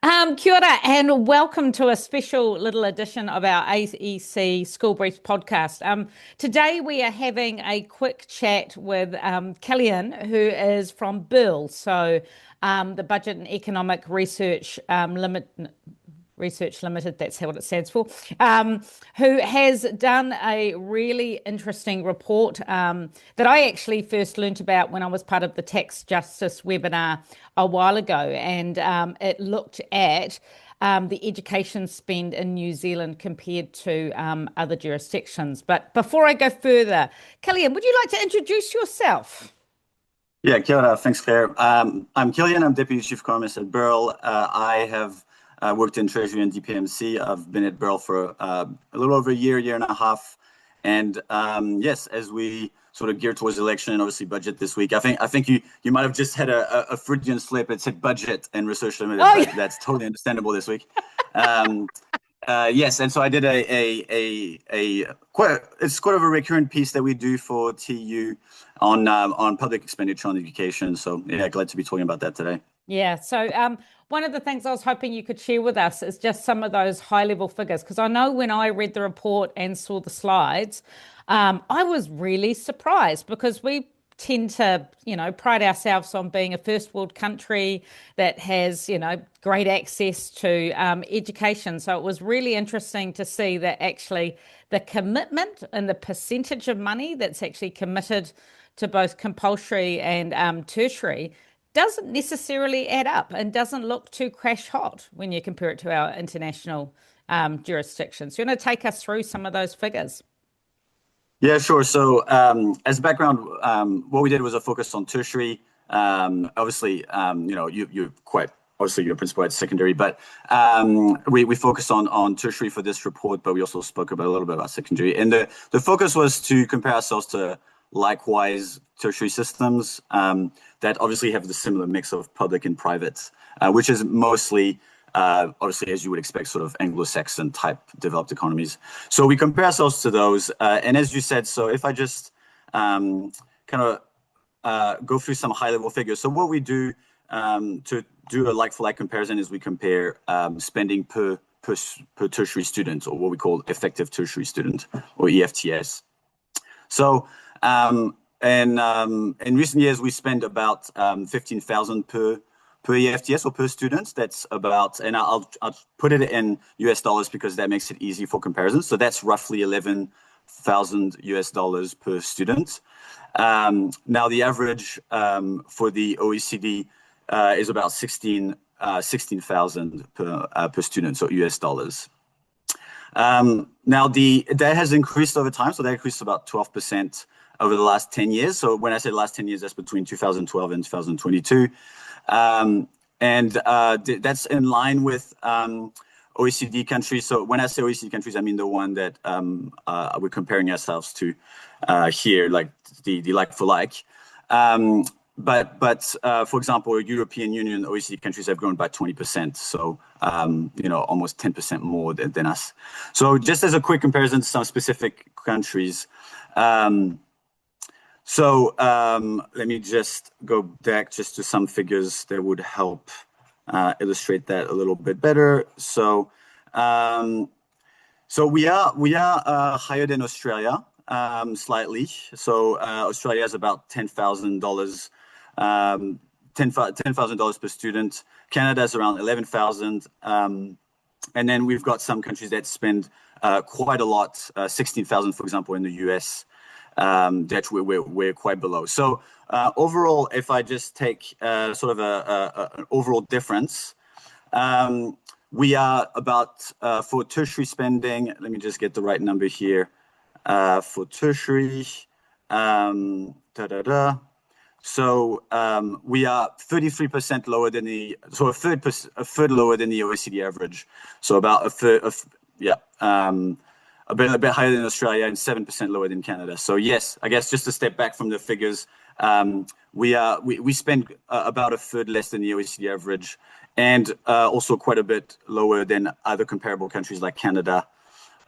Kia ora, and welcome to a special little edition of our AEC School Briefs podcast. Today we are having a quick chat with Killian, who is from BERL, so the Budget and Economic Research Limited, that's what it stands for, who has done a really interesting report that I actually first learnt about when I was part of the tax justice webinar a while ago. And it looked at the education spend in New Zealand compared to other jurisdictions. But before I go further, Killian, would you like to introduce yourself? Yeah, kia ora. Thanks, Claire. I'm Killian. I'm Deputy Chief Economist at BERL. I have worked in Treasury and DPMC. I've been at BERL for a little over a year and a half. And yes, as we sort of gear towards election and obviously budget this week, I think you might have just had a Freudian slip. It said budget and research limited, Oh, but yeah. that's totally understandable this week. Yes, and so I did it's quite of a recurrent piece that we do for TU on public expenditure on education. So yeah, glad to be talking about that today. Yeah. So one of the things I was hoping you could share with us is just some of those high level figures, because I know when I read the report and saw the slides, I was really surprised because we tend to, pride ourselves on being a first world country that has, great access to education. So it was really interesting to see that actually the commitment and the percentage of money that's actually committed to both compulsory and tertiary doesn't necessarily add up and doesn't look too crash hot when you compare it to our international jurisdictions. So you want to take us through some of those figures? Yeah, sure. So as background, what we did was a focus on tertiary. Obviously, you're quite obviously you're a principal at secondary, but we focused on tertiary for this report, but we also spoke about a little bit about secondary. And the focus was to compare ourselves to likewise tertiary systems that obviously have the similar mix of public and private, which is mostly obviously, as you would expect, sort of Anglo-Saxon type developed economies. So we compare ourselves to those. And as you said, so if I just kind of go through some high level figures. So what we do to do a like-for-like comparison is we compare spending per tertiary student, or what we call effective tertiary student, or EFTS. So in recent years, we spend about 15,000 per EFTS or per student. That's about, and I'll put it in US dollars because that makes it easy for comparison. So that's roughly 11,000 US dollars per student. Now the average for the OECD is about 16,000 per student, so US dollars. Now that has increased over time, so that increased about 12% over the last 10 years. So when I say last 10 years, that's between 2012 and 2022. That's in line with OECD countries. So when I say OECD countries, I mean the one that we're comparing ourselves to here, like the like for like. But for example, European Union OECD countries have grown by 20%. So almost 10% more than us. So just as a quick comparison to some specific countries. Let me just go back just to some figures that would help illustrate that a little bit better. So we are higher than Australia slightly. So Australia is about $10,000, $10,000 per student. Canada is around 11,000, and then we've got some countries that spend quite a lot, 16,000, for example, in the US. That we're quite below. So overall, if I just take sort of an overall difference, we are about for tertiary spending. Let me just get the right number here. For tertiary, So we are 33% lower than a third lower than the OECD average. So about a third of a bit higher than Australia and 7% lower than Canada. So yes, I guess just to step back from the figures, we spend about a third less than the OECD average, and also quite a bit lower than other comparable countries like Canada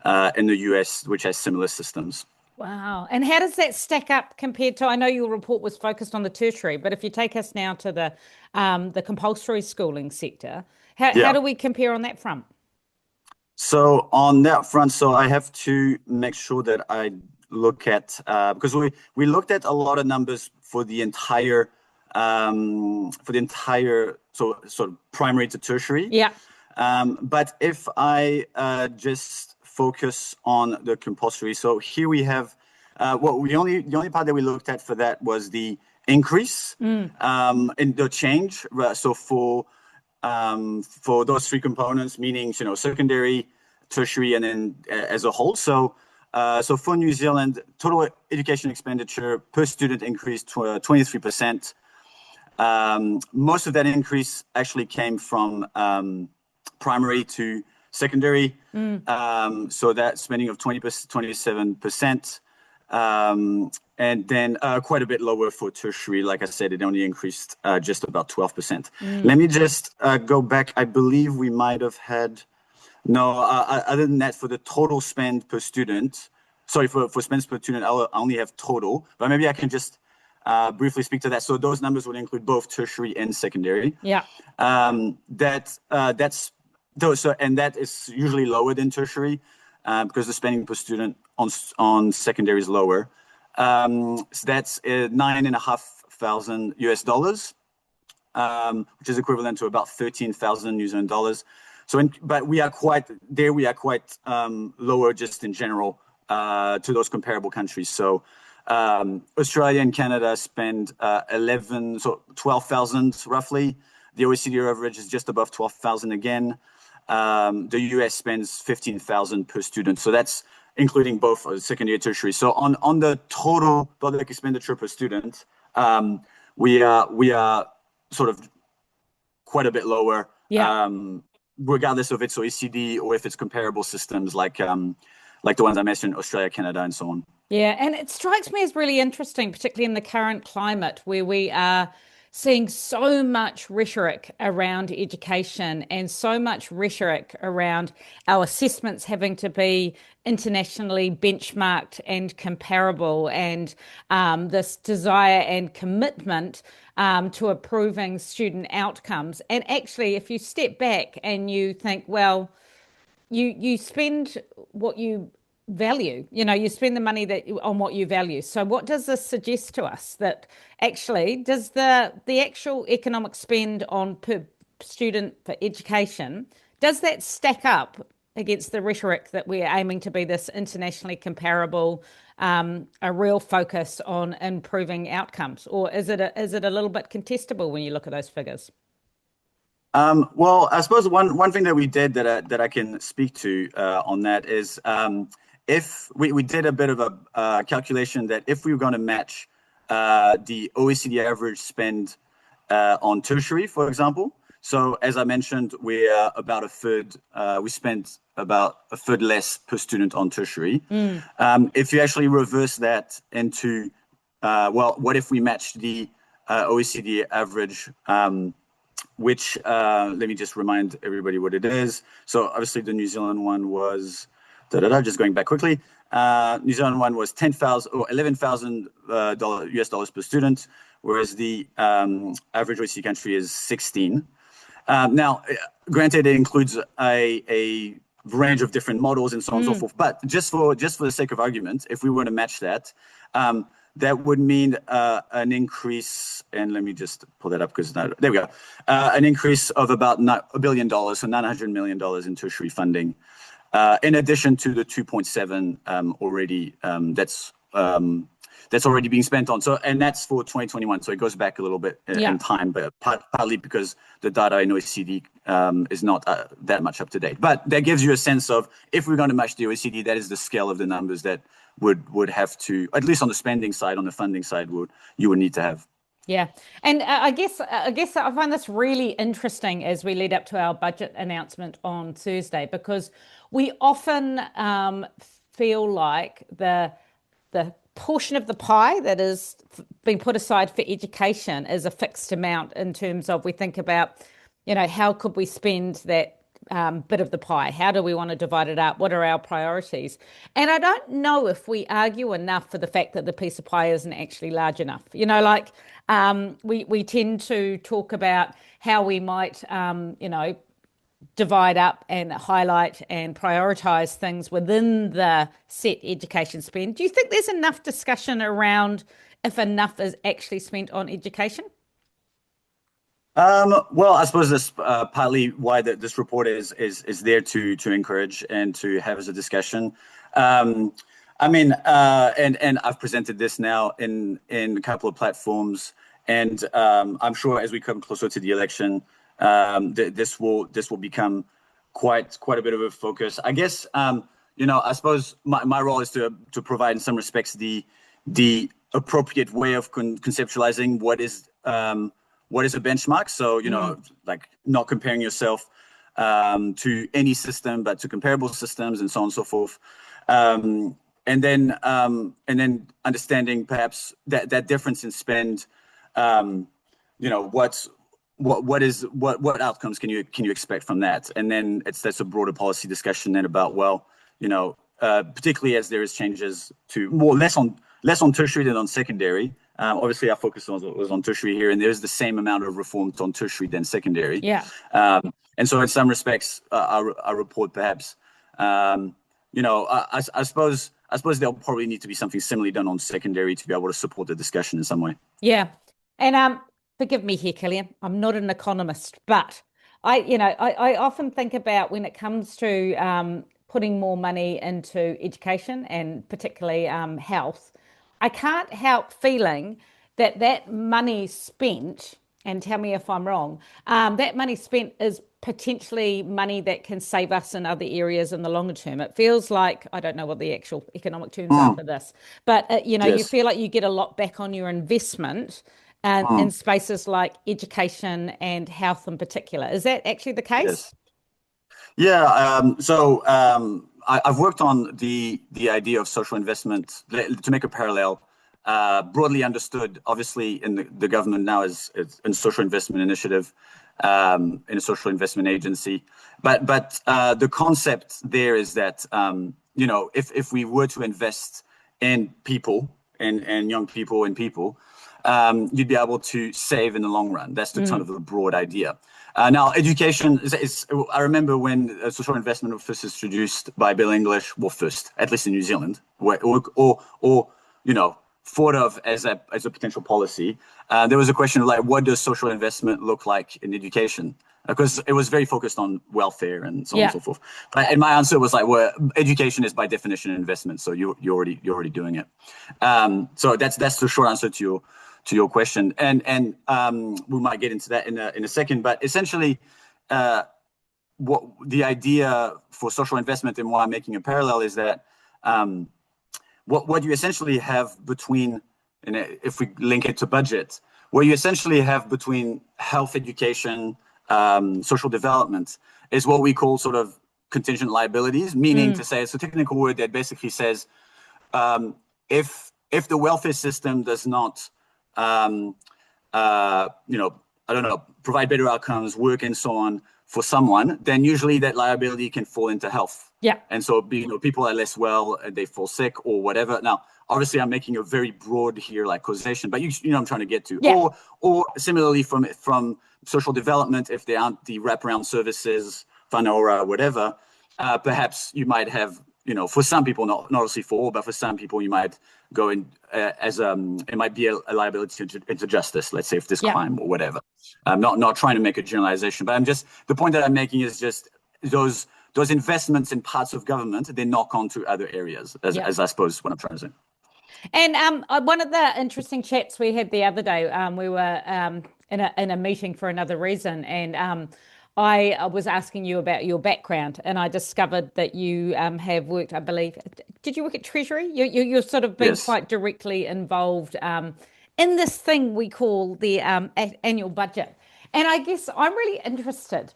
and the US, which has similar systems. Wow. And how does that stack up compared to, I know your report was focused on the tertiary, but if you take us now to the compulsory schooling sector, How do we compare on that front? So on that front, so I have to make sure that I look at because we looked at a lot of numbers for the entire so sort of primary to tertiary. Yeah. But if I just focus on the compulsory, so here we have the only part that we looked at for that was the increase in the change. So for those three components, meaning secondary, tertiary, and then as a whole. So for New Zealand, total education expenditure per student increased to 23%. Most of that increase actually came from primary to secondary. So that spending of 27%. And then quite a bit lower for tertiary. Like I said, it only increased just about 12%. Let me just go back. I believe we might have had, other than that, for the total spend per student, for spends per student, I only have total, but maybe I can just briefly speak to that. So those numbers would include both tertiary and secondary. Yeah. And that is usually lower than tertiary because the spending per student on secondary is lower. So that's $9,500 US, which is equivalent to about 13,000 New Zealand dollars. But we are quite lower just in general to those comparable countries. So Australia and Canada spend 12,000 roughly. The OECD average is just above 12,000 again. The US spends 15,000 per student. So that's including both secondary and tertiary. So on the total public expenditure per student, we are sort of quite a bit lower, regardless of its OECD or if it's comparable systems like the ones I mentioned, Australia, Canada, and so on. Yeah, and it strikes me as really interesting, particularly in the current climate where we are seeing so much rhetoric around education and so much rhetoric around our assessments having to be internationally benchmarked and comparable, and this desire and commitment to improving student outcomes. And actually, if you step back and you think, well, you spend what you value, you spend the money on what you value. So what does this suggest to us? That actually does the actual economic spend on per student for education, does that stack up against the rhetoric that we're aiming to be this internationally comparable, a real focus on improving outcomes? Or is it a little bit contestable when you look at those figures? Well, I suppose one thing that we did that I can speak to on that is if we did a bit of a calculation that if we were going to match the OECD average spend on tertiary, for example. So as I mentioned, we are about a third. We spent about a third less per student on tertiary. If you actually reverse that into, what if we matched the OECD average? Which let me just remind everybody what it is. So obviously the New Zealand one was, just going back quickly. New Zealand one was $11,000 US dollars per student, whereas the average OECD country is 16. Now, granted, it includes a range of different models and so on and so forth. But just for the sake of argument, if we were to match that, that would mean an increase, and let me just pull that up because there we go, an increase of about $1 billion, so $900 million in tertiary funding, in addition to the 2.7 already that's already being spent on. So, and that's for 2021. So it goes back a little bit in time, but partly because the data in OECD is not that much up to date. But that gives you a sense of, if we're going to match the OECD, that is the scale of the numbers that would have to, at least on the spending side, on the funding side, you would need to have. Yeah. And I guess I find this really interesting as we lead up to our budget announcement on Thursday, because we often feel like the portion of the pie that is being put aside for education is a fixed amount, in terms of, we think about, how could we spend that bit of the pie? How do we want to divide it up? What are our priorities? And I don't know if we argue enough for the fact that the piece of pie isn't actually large enough. We tend to talk about how we might, divide up and highlight and prioritize things within the set education spend. Do you think there's enough discussion around if enough is actually spent on education? Well, I suppose that's partly why this report is there to encourage and to have as a discussion. Um, I mean, and I've presented this now in a couple of platforms, and I'm sure as we come closer to the election, this will become quite a bit of a focus. I guess I suppose my role is to provide in some respects the appropriate way of conceptualizing what is a benchmark. So, like not comparing yourself to any system, but to comparable systems and so on and so forth. And then understanding perhaps that difference in spend, what outcomes can you expect from that? And then that's a broader policy discussion then about, particularly as there is changes to less on tertiary than on secondary. Obviously, our focus was on tertiary here, and there's the same amount of reforms on tertiary than secondary. Yeah. And so, in some respects, our report perhaps, I suppose there'll probably need to be something similarly done on secondary to be able to support the discussion in some way. Yeah. And forgive me here, Killian. I'm not an economist, but I often think about when it comes to putting more money into education and particularly health. I can't help feeling that money spent, and tell me if I'm wrong, that money spent is potentially money that can save us in other areas in the longer term. It feels like, I don't know what the actual economic terms are for this, but you Yes. feel like you get a lot back on your investment in spaces like education and health in particular. Is that actually the case? Yes. Yeah. I've worked on the idea of social investment to make a parallel, broadly understood, obviously, in the government now as in social investment initiative, in a social investment agency. But the concept there is that if we were to invest in people and young people and people, you'd be able to save in the long run. That's the kind of the broad idea. Now, education I remember when social investment was first introduced by Bill English, well, first, at least in New Zealand, or thought of as a potential policy. There was a question of like, what does social investment look like in education? Because it was very focused on welfare and so on and so forth. And my answer was like, well, education is by definition an investment, so you're already doing it. So that's the short answer to your question, and we might get into that in a second. But essentially, what the idea for social investment and why I'm making a parallel is that what you essentially have between, and if we link it to budget, what you essentially have between health, education, social development is what we call sort of contingent liabilities, meaning to say it's a technical word that basically says if the welfare system does not provide better outcomes, work and so on for someone, then usually that liability can fall into health. Yeah. And so, people are less well, they fall sick or whatever. Now, obviously, I'm making a very broad here, like causation, but I'm trying to get to. Yeah. Or similarly from social development, if there aren't the wraparound services, whanaora, whatever, perhaps you might have, for some people, not obviously for all, but for some people, you might go in it might be a liability into justice, let's say, if there's crime or whatever. I'm not trying to make a generalization, but the point that I'm making is just those investments in parts of government, they knock on to other areas, as I suppose what I'm trying to say. And one of the interesting chats we had the other day, we were in a meeting for another reason, and I was asking you about your background, and I discovered that you have worked, I believe, did you work at Treasury? You're sort of been quite directly involved in this thing we call the annual budget. And I guess I'm really interested.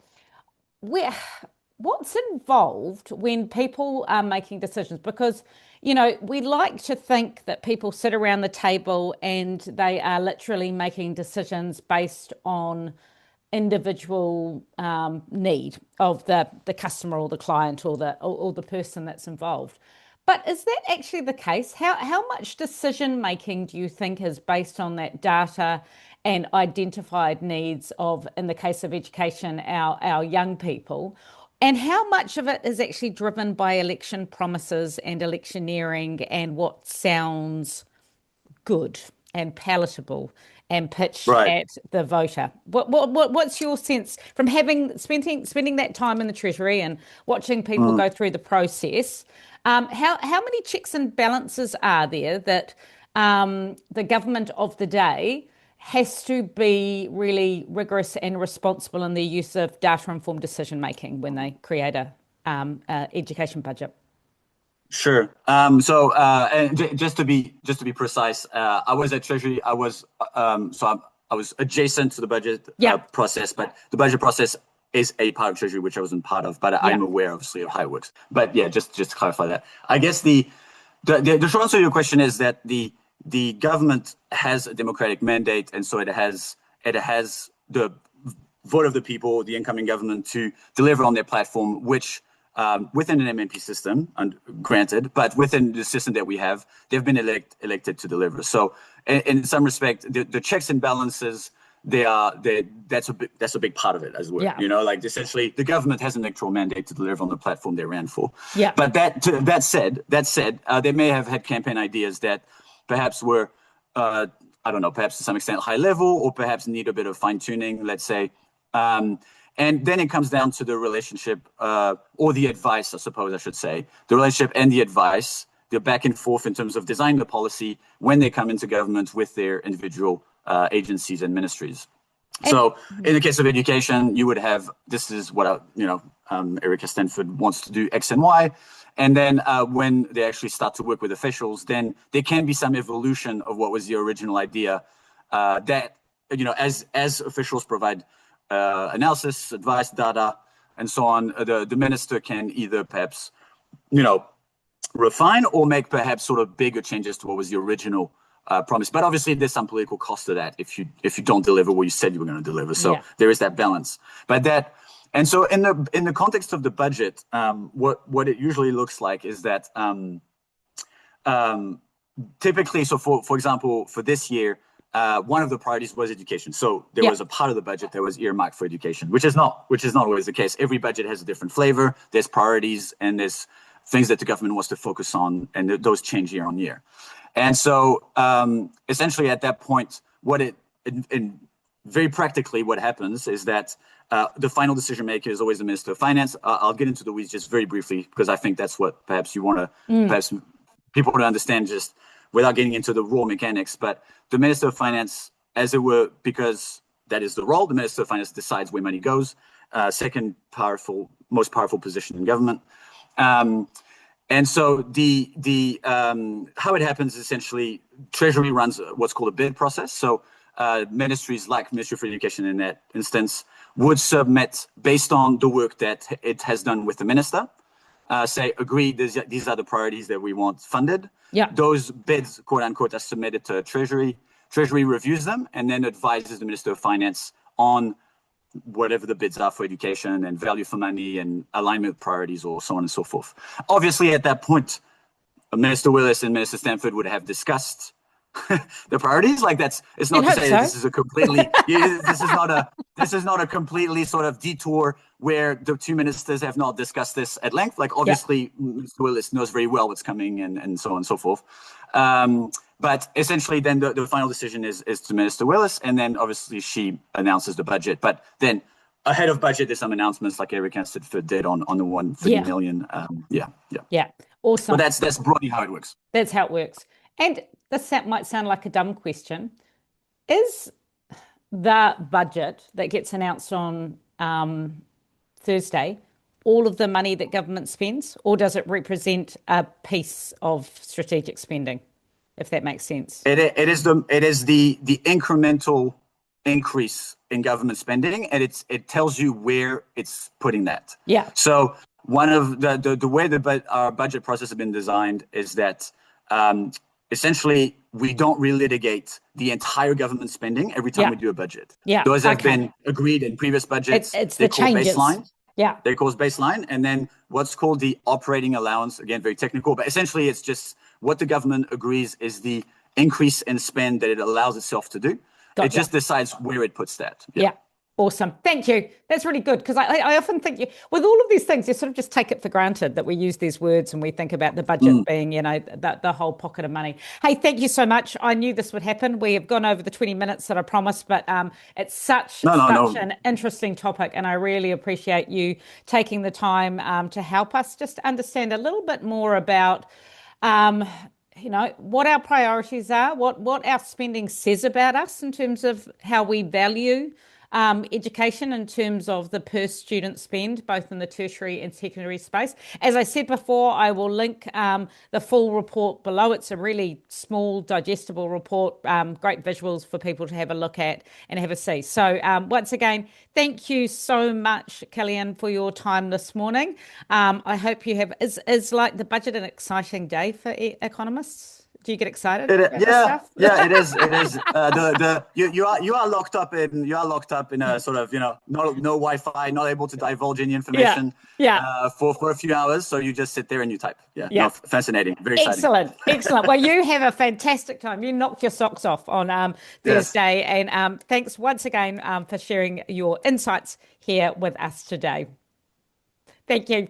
What's involved when people are making decisions? Because, we like to think that people sit around the table and they are literally making decisions based on individual need of the customer or the client or the person that's involved. But is that actually the case? How much decision making do you think is based on that data and identified needs of, in the case of education, our young people, and how much of it is actually driven by election promises and electioneering and what sounds good and palatable and pitched Right. at the voter. What's your sense from having spending that time in the Treasury and watching people go through the process? How many checks and balances are there that the government of the day has to be really rigorous and responsible in their use of data-informed decision making when they create a education budget? Sure. And just to be precise, I was at Treasury. I was adjacent to the budget process, but the budget process is a part of Treasury which I wasn't part of. But I'm aware, obviously, of how it works. But yeah, just to clarify that, I guess the short answer to your question is that the government has a democratic mandate, and so it has the vote of the people, the incoming government, to deliver on their platform, which within an MMP system, and granted, but within the system that we have, they've been elected to deliver. So, in some respect, the checks and balances, that's a big part of it as well. Yeah. Like essentially, the government has an electoral mandate to deliver on the platform they ran for. Yeah. But that said, they may have had campaign ideas that perhaps were, I don't know, perhaps to some extent high level, or perhaps need a bit of fine tuning, let's say. And then it comes down to the relationship, or the advice, I suppose I should say, the relationship and the advice, the back and forth in terms of designing the policy when they come into government with their individual agencies and ministries. So in the case of education, you would have, this is what, Erica Stanford wants to do X and Y. And then when they actually start to work with officials, then there can be some evolution of what was the original idea that, as officials provide analysis, advice, data, and so on, the minister can either perhaps, refine or make perhaps sort of bigger changes to what was the original promise. But obviously, there's some political cost to that if you don't deliver what you said you were going to deliver. So there is that balance. And so in the context of the budget, what it usually looks like is that typically, so for example, for this year, one of the priorities was education. So there was a part of the budget that was earmarked for education, which is not always the case. Every budget has a different flavor. There's priorities and there's things that the government wants to focus on, and those change year on year. And so essentially at that point, very practically what happens is that the final decision maker is always the Minister of Finance. I'll get into the weeds just very briefly, because I think that's what perhaps you want to, perhaps people want to understand just without getting into the raw mechanics. But the Minister of Finance, as it were, because that is the role, the Minister of Finance decides where money goes. Second most powerful position in government. And so how it happens is essentially Treasury runs what's called a bid process. So ministries like Ministry for Education in that instance would submit based on the work that it has done with the minister. Say, agreed, these are the priorities that we want funded. Yeah. Those bids, quote unquote, are submitted to Treasury. Treasury reviews them and then advises the Minister of Finance on whatever the bids are for education and value for money and alignment priorities, or so on and so forth. Obviously, at that point, Minister Willis and Minister Stanford would have discussed the priorities. Like it's not to say that this is a completely this is not a completely sort of detour where the two ministers have not discussed this at length. Like obviously Mr. Willis knows very well what's coming and so on and so forth. But essentially then the final decision is to Minister Willis, and then obviously she announces the budget. But then ahead of budget, there's some announcements like Erica Stanford did on the 150 million. Yeah. Awesome. But that's broadly how it works. That's how it works. And this might sound like a dumb question. Is the budget that gets announced on Thursday all of the money that government spends, or does it represent a piece of strategic spending, if that makes sense? It is the incremental increase in government spending, and it tells you where it's putting that. Yeah. So one of the way our budget process has been designed is that essentially we don't relitigate the entire government spending every time we do a budget. Yeah. Those have been agreed in previous budgets. It's the changes. Baseline. Yeah. They're called baseline, and then what's called the operating allowance. Again, very technical, but essentially it's just what the government agrees is the increase in spend that it allows itself to do. It just decides where it puts that. Yeah. Awesome. Thank you. That's really good because I often think with all of these things, you sort of just take it for granted that we use these words and we think about the budget being, you know, the whole pocket of money. Hey, thank you so much. I knew this would happen. We have gone over the 20 minutes that I promised, but it's such an interesting topic. And I really appreciate you taking the time to help us just understand a little bit more about you know, what our priorities are, what our spending says about us in terms of how we value education in terms of the per student spend, both in the tertiary and secondary space. As I said before, I will link the full report below. It's a really small, digestible report, great visuals for people to have a look at and have a see. So once again, thank you so much, Killian, for your time this morning. I hope you have, is like the budget an exciting day for economists? Do you get excited? Yeah, it is. It is. You are locked up in a sort of, you know, no Wi-Fi, not able to divulge any information. For a few hours, so you just sit there and you type. No, fascinating, very exciting. Excellent. Well, you have a fantastic time. You knocked your socks off on Thursday, and thanks once again for sharing your insights here with us today. Thank you.